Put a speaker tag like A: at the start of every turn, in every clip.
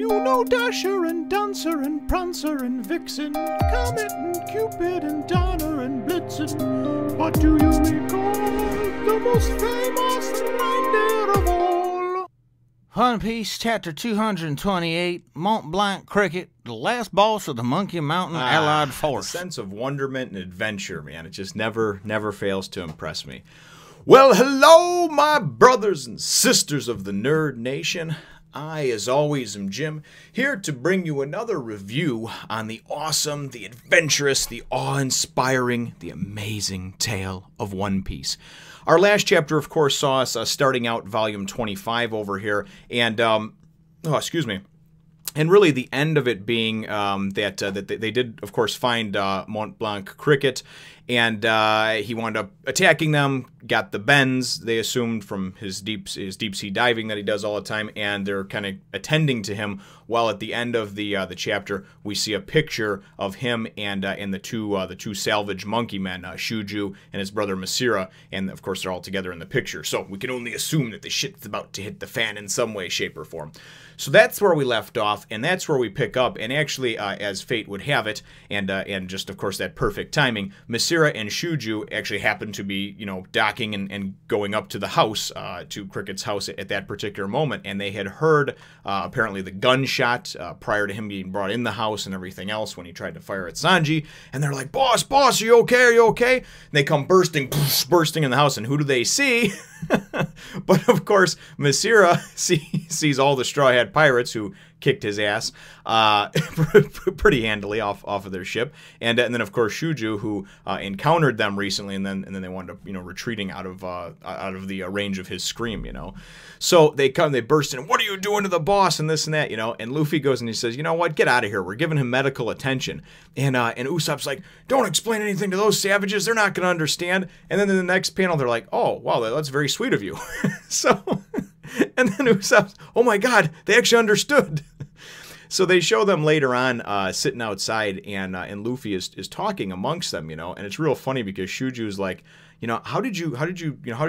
A: You know Dasher and Dancer and Prancer and Vixen, Comet and Cupid and Donner and Blitzen. But do you recall the most famous reindeer of all?
B: One Piece, Chapter 228, Mont Blanc Cricket, the last boss of the Monkey Mountain Allied Force.
C: The sense of wonderment and adventure, man. It just never fails to impress me. Well, hello, my brothers and sisters of the Nerd Nation. I, as always, am Jim, here to bring you another review on the awesome, the adventurous, the awe-inspiring, the amazing tale of One Piece. Our last chapter, of course, saw us starting out Volume 25 over here, and, and really the end of it being that they did, of course, find Mont Blanc Cricket, and he wound up attacking them, got the bends, they assumed, from his deep sea diving that he does all the time, and they're kind of attending to him, while at the end of the chapter, we see a picture of him and the two salvage monkey men, Shoujou and his brother Masira, and of course they're all together in the picture, so we can only assume that the shit's about to hit the fan in some way, shape, or form. So that's where we left off, and that's where we pick up, and actually, as fate would have it, and just, of course, that perfect timing, Masira and Shoujou actually happened to be, docking and going up to the house, to Cricket's house at that particular moment, and they had heard, apparently, the gunshot prior to him being brought in the house and everything else when he tried to fire at Sanji, and they're like, boss, are you okay, are you okay? And they come bursting in the house, and who do they see? But, of course, Masira sees all the Straw Hat Pirates who kicked his ass pretty handily off of their ship, and then of course Shoujou, who encountered them recently, and then they wound up retreating out of the range of his scream, So they burst in. What are you doing to the boss? And this and that, And Luffy goes and he says, you know what? Get out of here. We're giving him medical attention. And Usopp's like, don't explain anything to those savages. They're not going to understand. And then in the next panel, they're like, oh wow, that's very sweet of you. So. And then Usopp's, oh my god, they actually understood. So they show them later on sitting outside, and Luffy is talking amongst them, and it's real funny because Shuju's like, how did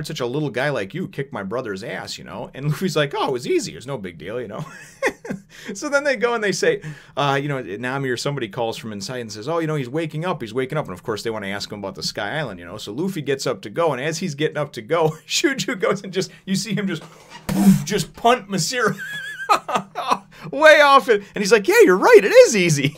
C: such a little guy like you kick my brother's ass, And Luffy's like, oh, it was easy, it was no big deal, So then they go and they say, Nami or somebody calls from inside and says, oh, he's waking up. And of course they want to ask him about the Sky Island, So Luffy gets up to go, and as he's getting up to go, Shoujou goes and you see him just punt Masira way off it. And he's like, yeah, you're right, it is easy.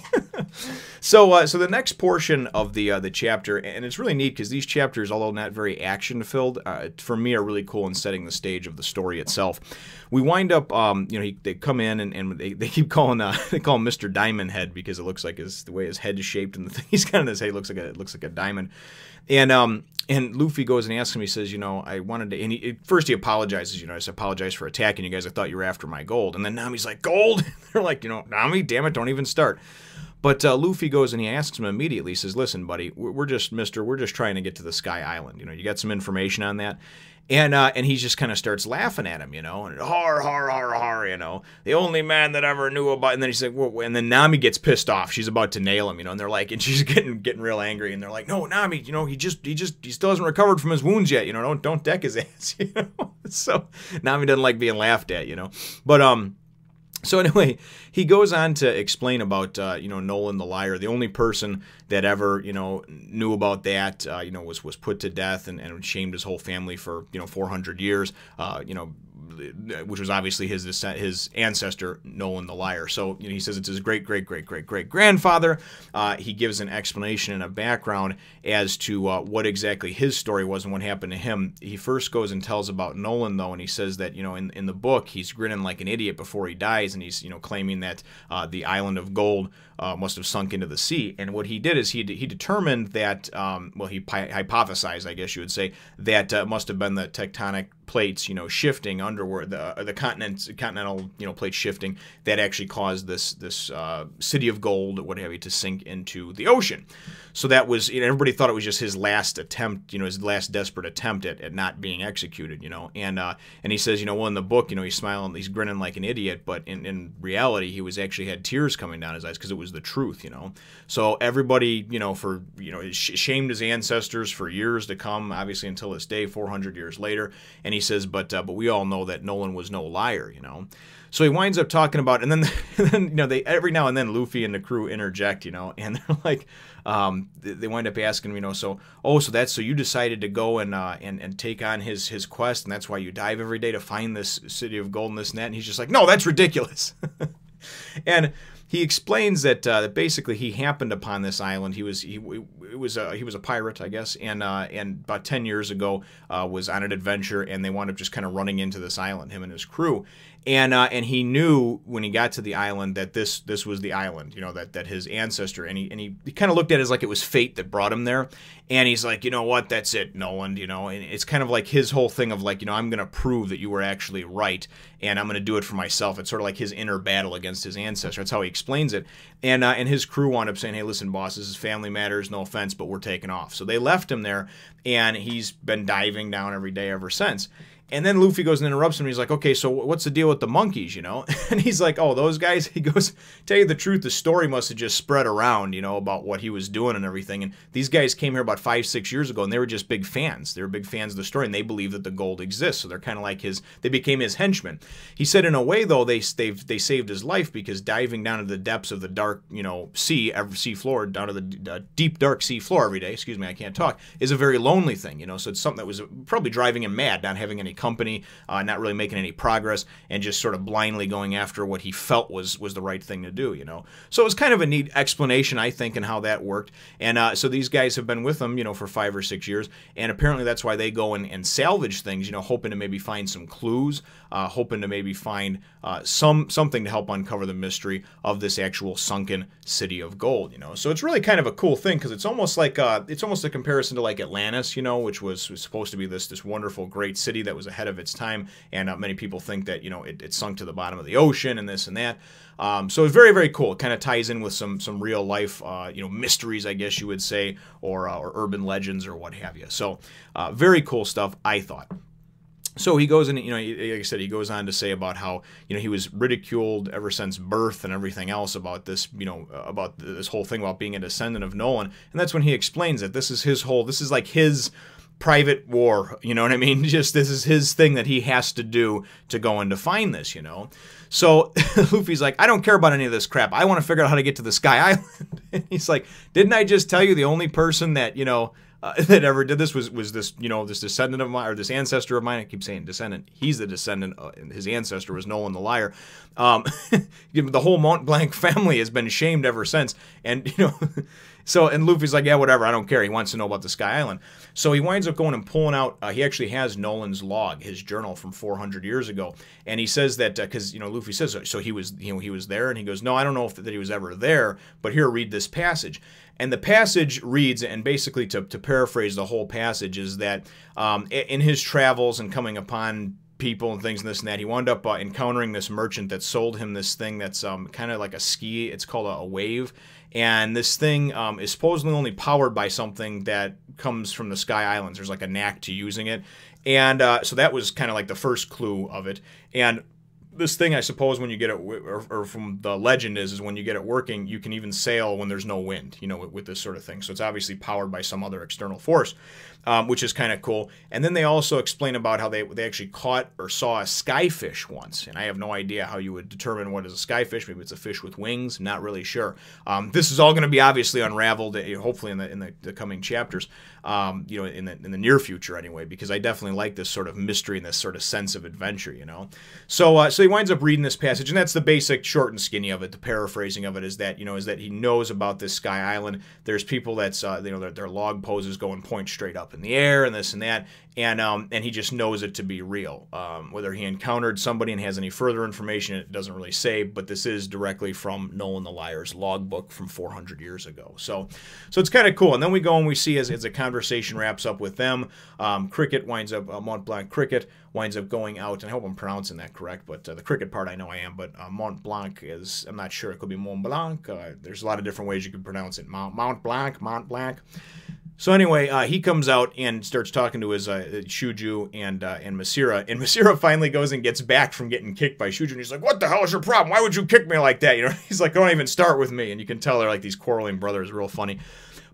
C: So the next portion of the chapter, and it's really neat because these chapters, although not very action-filled, for me are really cool in setting the stage of the story itself. We wind up, they come in and they keep calling they call him Mr. Diamond Head because it looks like the way his head is shaped, and the thing he's got in his head looks like a diamond. And Luffy goes and asks him, he says, I wanted to, and first he apologizes, I apologize for attacking you guys, I thought you were after my gold. And then Nami's like, gold? They're like, Nami, damn it, don't even start. But Luffy goes and he asks him immediately, he says, listen, buddy, we're just trying to get to the Sky Island, you got some information on that? And he just kind of starts laughing at him, and har, har, har, har, the only man that ever knew about, and then he's like, well, and then Nami gets pissed off, she's about to nail him, and they're like, and she's getting real angry, and they're like, no, Nami, he still hasn't recovered from his wounds yet, don't deck his ass, So Nami doesn't like being laughed at, but so anyway, he goes on to explain about, Noland the liar. The only person that ever, knew about that, was put to death and shamed his whole family for, 400 years, which was obviously his ancestor, Noland the liar. So he says it's his great-great-great-great-great-grandfather. He gives an explanation and a background as to what exactly his story was and what happened to him. He first goes and tells about Noland, though, and he says that, in the book, he's grinning like an idiot before he dies, and he's, claiming that the island of gold must have sunk into the sea. And what he did is he determined that, he hypothesized, I guess you would say, that must have been the tectonic plates, shifting underward, the continental, plates shifting, that actually caused this city of gold, what have you, to sink into the ocean. So that was, everybody thought it was just his last attempt, his last desperate attempt at not being executed, and he says, well, in the book, he's smiling, he's grinning like an idiot, but in reality, he was actually had tears coming down his eyes because it was the truth, So everybody, shamed his ancestors for years to come, obviously until this day, 400 years later, and And he says, but we all know that Noland was no liar, So he winds up talking about, and then they every now and then Luffy and the crew interject, and they're like, they wind up asking, so you decided to go and take on his quest, and that's why you dive every day to find this city of gold and this and that. And he's just like, no, that's ridiculous. And he explains that basically he happened upon this island. He was a pirate, I guess, and about 10 years ago was on an adventure, and they wound up just kind of running into this island, him and his crew. And he knew when he got to the island that this was the island, that his ancestor, and he kind of looked at it as like it was fate that brought him there. And he's like, you know what, that's it, Noland, and it's kind of like his whole thing of like, I'm going to prove that you were actually right, and I'm going to do it for myself. It's sort of like his inner battle against his ancestor. That's how he explains it. And his crew wound up saying, hey, listen, boss, this is family matters, no offense, but we're taking off. So they left him there, and he's been diving down every day ever since. And then Luffy goes and interrupts him. And he's like, okay, so what's the deal with the monkeys, And he's like, oh, those guys? He goes, tell you the truth, the story must have just spread around, about what he was doing and everything. And these guys came here about 5-6 years ago, and they were just big fans. They were big fans of the story, and they believe that the gold exists. So they're kind of like they became his henchmen. He said in a way, though, they saved his life, because diving down to the depths of the dark, sea floor, down to the deep, dark sea floor every day, excuse me, I can't talk, is a very lonely thing, So it's something that was probably driving him mad, not having any company, not really making any progress, and just sort of blindly going after what he felt was the right thing to do, So it was kind of a neat explanation, I think, in how that worked. And so these guys have been with him, for 5 or 6 years, and apparently that's why they go and salvage things, hoping to maybe find some clues, hoping to maybe find something to help uncover the mystery of this actual sunken city of gold, So it's really kind of a cool thing, because it's almost like it's almost a comparison to like Atlantis, which was supposed to be this wonderful, great city that was ahead of its time, and many people think that it sunk to the bottom of the ocean and this and that. So it's very, very cool. It kind of ties in with some real life mysteries, I guess you would say, or urban legends or what have you. So very cool stuff, I thought. So he goes and, like I said, he goes on to say about how, he was ridiculed ever since birth and everything else about this, about this whole thing about being a descendant of Noland. And that's when he explains that this is like his private war, you know what I mean? Just this is his thing that he has to do to go and to find this, So Luffy's like, I don't care about any of this crap. I want to figure out how to get to the Sky Island. And he's like, didn't I just tell you the only person that, that ever did this was this, this descendant of mine, or this ancestor of mine? I keep saying descendant. He's the descendant. His ancestor was Noland the liar. The whole Mont Blanc family has been shamed ever since. And, so, and Luffy's like, yeah, whatever, I don't care. He wants to know about the Sky Island. So he winds up going and pulling out, he actually has Noland's log, his journal from 400 years ago. And he says that, because, Luffy says, so he was, he was there, and he goes, no, I don't know that he was ever there, but here, read this passage. And the passage reads, and basically to paraphrase the whole passage, is that in his travels and coming upon people and things and this and that, he wound up encountering this merchant that sold him this thing that's kind of like a ski. It's called a wave. And this thing is supposedly only powered by something that comes from the Sky Islands. There's like a knack to using it. And so that was kind of like the first clue of it. And this thing, I suppose, when you get it, or from the legend is when you get it working, you can even sail when there's no wind, with this sort of thing. So it's obviously powered by some other external force, which is kind of cool. And then they also explain about how they actually caught or saw a skyfish once. And I have no idea how you would determine what is a skyfish. Maybe it's a fish with wings. Not really sure. This is all going to be obviously unraveled, hopefully in the coming chapters, in the near future anyway, because I definitely like this sort of mystery and this sort of sense of adventure, So he winds up reading this passage, and that's the basic short and skinny of it. The paraphrasing of it is that, is that he knows about this Sky Island. There's people that's, their log poses go and point straight up in the air and this and that, and he just knows it to be real. Whether he encountered somebody and has any further information, it doesn't really say, but this is directly from Noland the Liar's logbook from 400 years ago. So it's kind of cool. And then we go and we see as the conversation wraps up with them, Cricket winds up, Mont Blanc Cricket winds up going out, and I hope I'm pronouncing that correct, but the cricket part I know I am, but Mont Blanc is, I'm not sure, it could be Mont Blanc. There's a lot of different ways you could pronounce it. Mont Blanc. So anyway, he comes out and starts talking to his Shoujou and Masira, and Masira finally goes and gets back from getting kicked by Shoujou, and he's like, what the hell is your problem? Why would you kick me like that? He's like, don't even start with me, and you can tell they're like these quarreling brothers, real funny.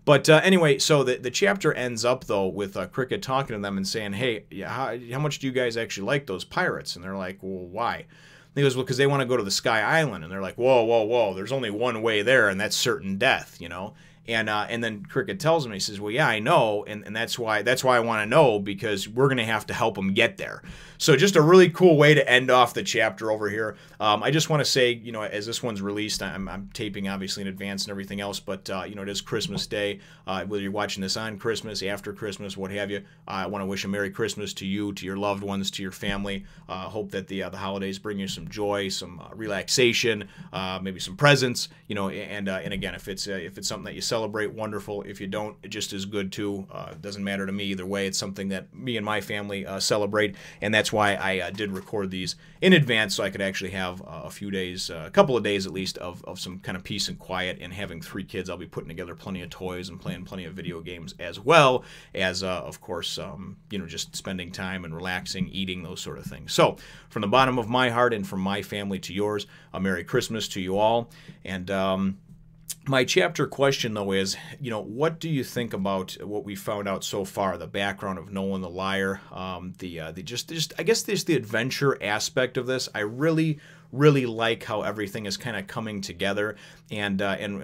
C: But anyway, so the chapter ends up, though, with Cricket talking to them and saying, hey, how much do you guys actually like those pirates? And they're like, well, why? And he goes, well, because they want to go to the Sky Island. And they're like, whoa, whoa, whoa, there's only one way there, and that's certain death, you know? And then Cricket tells him, he says, well, yeah, I know, and that's why I want to know, because we're going to have to help him get there. So just a really cool way to end off the chapter over here. I just want to say, you know, as this one's released, I'm taping obviously in advance and everything else, but, you know, it is Christmas Day. Whether you're watching this on Christmas, after Christmas, what have you, I want to wish a Merry Christmas to you, to your loved ones, to your family. Hope that the holidays bring you some joy, some relaxation, maybe some presents, you know, and again, if it's something that you celebrate, wonderful. If you don't, just as good too. Doesn't matter to me either way. It's something that me and my family celebrate, and that's why I did record these in advance, so I could actually have a few days, a couple of days at least, of some kind of peace and quiet. And having 3 kids, I'll be putting together plenty of toys and playing plenty of video games, as well as, of course, you know, just spending time and relaxing, eating, those sort of things. So, from the bottom of my heart and from my family to yours, a Merry Christmas to you all. And my chapter question, though, is, you know, what do you think about what we found out so far? The background of Noland the liar, just I guess there's the adventure aspect of this. I really like how everything is kind of coming together, and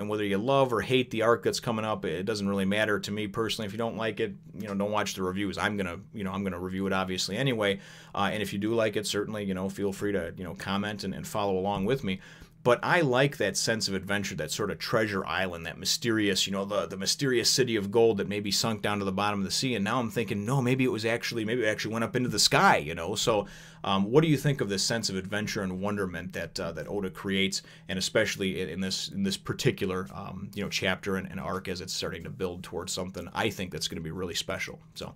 C: whether you love or hate the arc that's coming up, it doesn't really matter to me personally. If you don't like it, you know, don't watch the reviews. I'm gonna review it obviously anyway, and if you do like it, certainly, you know, feel free to, you know, comment and follow along with me. But I like that sense of adventure, that sort of treasure island, that mysterious, you know, the mysterious city of gold that maybe sunk down to the bottom of the sea. And now I'm thinking, no, maybe it actually went up into the sky, you know. So what do you think of this sense of adventure and wonderment that Oda creates, and especially in this particular you know, chapter and arc, as it's starting to build towards something I think that's going to be really special? So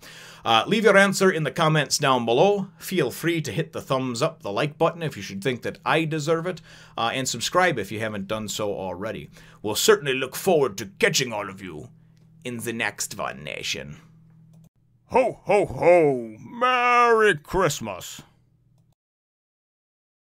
C: leave your answer in the comments down below. Feel free to hit the thumbs up, the like button if you should think that I deserve it, and subscribe if you haven't done so already. We'll certainly look forward to catching all of you in the next one, Nation.
A: Ho, ho, ho! Merry Christmas!